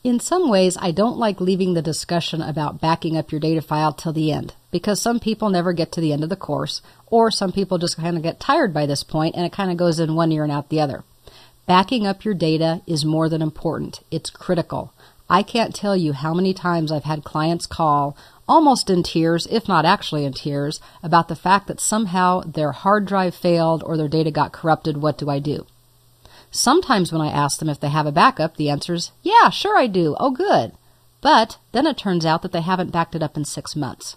In some ways, I don't like leaving the discussion about backing up your data file till the end, because some people never get to the end of the course, or some people just kind of get tired by this point and it kind of goes in one ear and out the other. Backing up your data is more than important. It's critical. I can't tell you how many times I've had clients call, almost in tears, if not actually in tears, about the fact that somehow their hard drive failed or their data got corrupted. What do I do? Sometimes when I ask them if they have a backup, the answer is, yeah, sure I do. Oh, good. But then it turns out that they haven't backed it up in 6 months.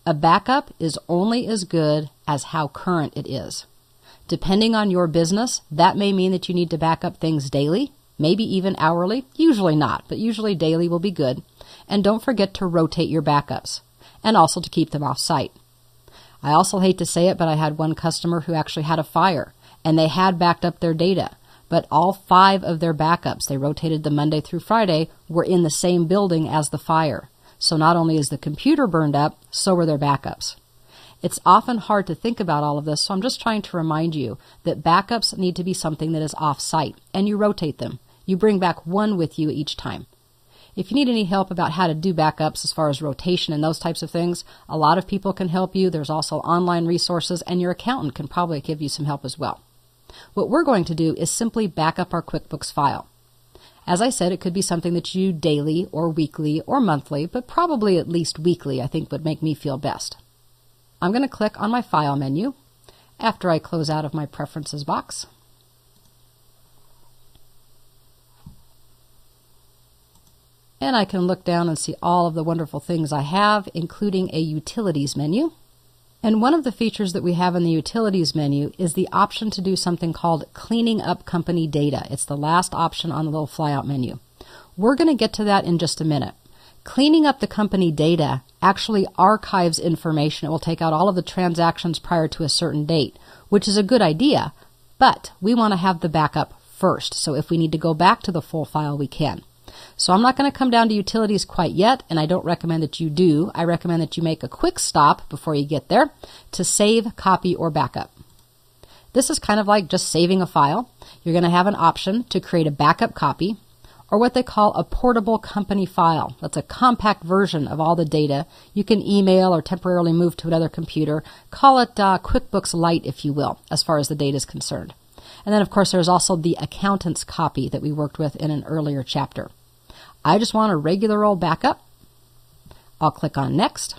A backup is only as good as how current it is. Depending on your business, that may mean that you need to back up things daily, maybe even hourly. Usually not, but usually daily will be good. And don't forget to rotate your backups, and also to keep them off-site. I also hate to say it, but I had one customer who actually had a fire, and they had backed up their data. But all 5 of their backups, they rotated them Monday through Friday, were in the same building as the fire. So not only is the computer burned up, so were their backups. It's often hard to think about all of this, so I'm just trying to remind you that backups need to be something that is off-site, and you rotate them. You bring back one with you each time. If you need any help about how to do backups as far as rotation and those types of things, a lot of people can help you. There's also online resources, and your accountant can probably give you some help as well. What we're going to do is simply back up our QuickBooks file. As I said, it could be something that you do daily or weekly or monthly, but probably at least weekly, I think would make me feel best. I'm going to click on my File menu after I close out of my Preferences box. And I can look down and see all of the wonderful things I have, including a Utilities menu. And one of the features that we have in the Utilities menu is the option to do something called Cleaning Up Company Data. It's the last option on the little flyout menu. We're going to get to that in just a minute. Cleaning up the company data actually archives information. It will take out all of the transactions prior to a certain date, which is a good idea, but we want to have the backup first. So if we need to go back to the full file, we can. So I'm not going to come down to Utilities quite yet, and I don't recommend that you do. I recommend that you make a quick stop before you get there to save, copy, or backup. This is kind of like just saving a file. You're going to have an option to create a backup copy, or what they call a portable company file. That's a compact version of all the data. You can email or temporarily move to another computer. Call it QuickBooks Lite, if you will, as far as the data is concerned. And then, of course, there's also the accountant's copy that we worked with in an earlier chapter. I just want a regular old backup. I'll click on Next.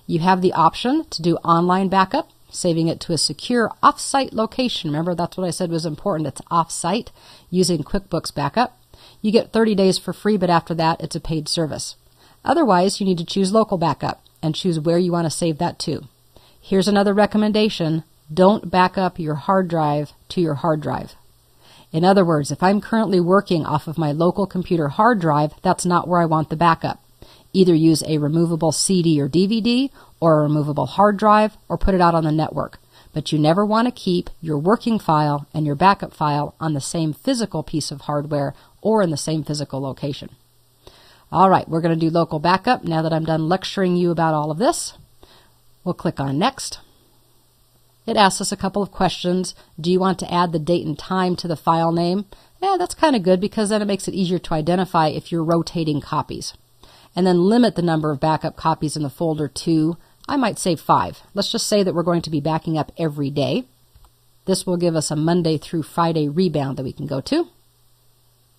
You have the option to do online backup, saving it to a secure off-site location. Remember, that's what I said was important. It's off-site using QuickBooks Backup. You get 30 days for free, but after that, it's a paid service. Otherwise, you need to choose local backup and choose where you want to save that to. Here's another recommendation. Don't back up your hard drive to your hard drive. In other words, if I'm currently working off of my local computer hard drive, that's not where I want the backup. Either use a removable CD or DVD or a removable hard drive or put it out on the network. But you never want to keep your working file and your backup file on the same physical piece of hardware or in the same physical location. All right, we're going to do local backup now that I'm done lecturing you about all of this. We'll click on Next. It asks us a couple of questions. Do you want to add the date and time to the file name? Yeah, that's kind of good because then it makes it easier to identify if you're rotating copies. And then limit the number of backup copies in the folder to, I might say 5. Let's just say that we're going to be backing up every day. This will give us a Monday through Friday rebound that we can go to.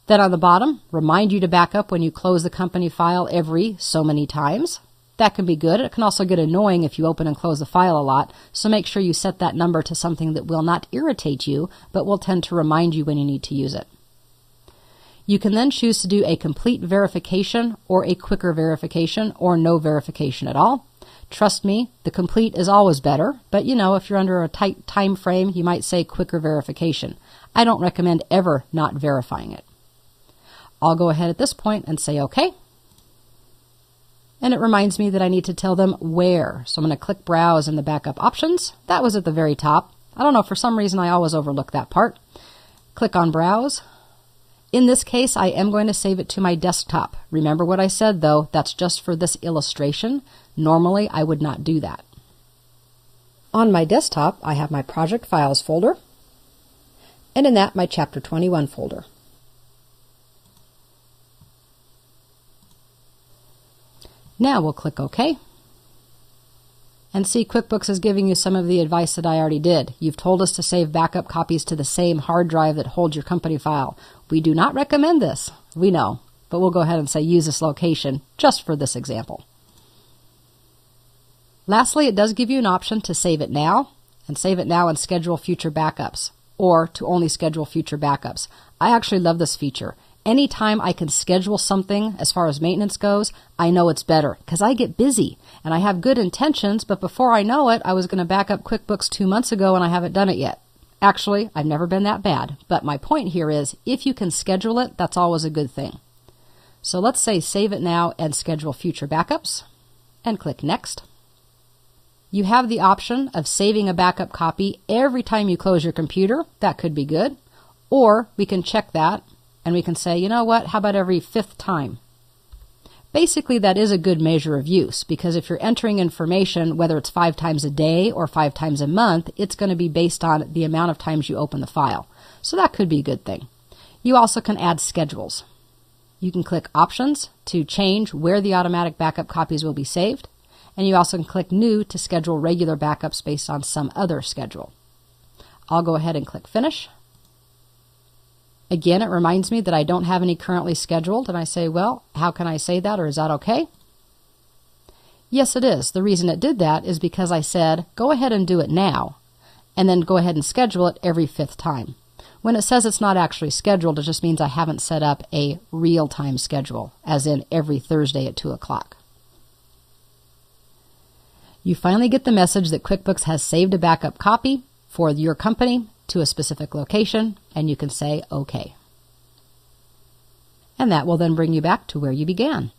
Then on the bottom, remind you to back up when you close the company file every so many times. That can be good. It can also get annoying if you open and close the file a lot, so make sure you set that number to something that will not irritate you, but will tend to remind you when you need to use it. You can then choose to do a complete verification or a quicker verification or no verification at all. Trust me, the complete is always better, but if you're under a tight time frame, you might say quicker verification. I don't recommend ever not verifying it. I'll go ahead at this point and say OK. And it reminds me that I need to tell them where. So I'm going to click Browse in the backup options. That was at the very top. I don't know, for some reason I always overlook that part. Click on Browse. In this case, I am going to save it to my desktop. Remember what I said, though, that's just for this illustration. Normally, I would not do that. On my desktop, I have my Project Files folder, and in that, my Chapter 21 folder. Now we'll click OK. And see, QuickBooks is giving you some of the advice that I already did. You've told us to save backup copies to the same hard drive that holds your company file. We do not recommend this. We know, but we'll go ahead and say use this location just for this example. Lastly, it does give you an option to save it now and schedule future backups, or to only schedule future backups. I actually love this feature. Anytime I can schedule something as far as maintenance goes, I know it's better because I get busy and I have good intentions, but before I know it, I was going to back up QuickBooks 2 months ago and I haven't done it yet. Actually, I've never been that bad, but my point here is if you can schedule it, that's always a good thing. So let's say save it now and schedule future backups and click Next. You have the option of saving a backup copy every time you close your computer. That could be good. Or we can check that and we can say, you know what, how about every 5th time? Basically, that is a good measure of use because if you're entering information, whether it's 5 times a day or 5 times a month, it's going to be based on the amount of times you open the file. So that could be a good thing. You also can add schedules. You can click Options to change where the automatic backup copies will be saved. And you also can click New to schedule regular backups based on some other schedule. I'll go ahead and click Finish. Again, it reminds me that I don't have any currently scheduled, and I say, well, how can I say that, or is that okay? Yes, it is. The reason it did that is because I said, go ahead and do it now, and then go ahead and schedule it every 5th time. When it says it's not actually scheduled, it just means I haven't set up a real-time schedule, as in every Thursday at 2 o'clock. You finally get the message that QuickBooks has saved a backup copy for your company to a specific location, and you can say OK. And that will then bring you back to where you began.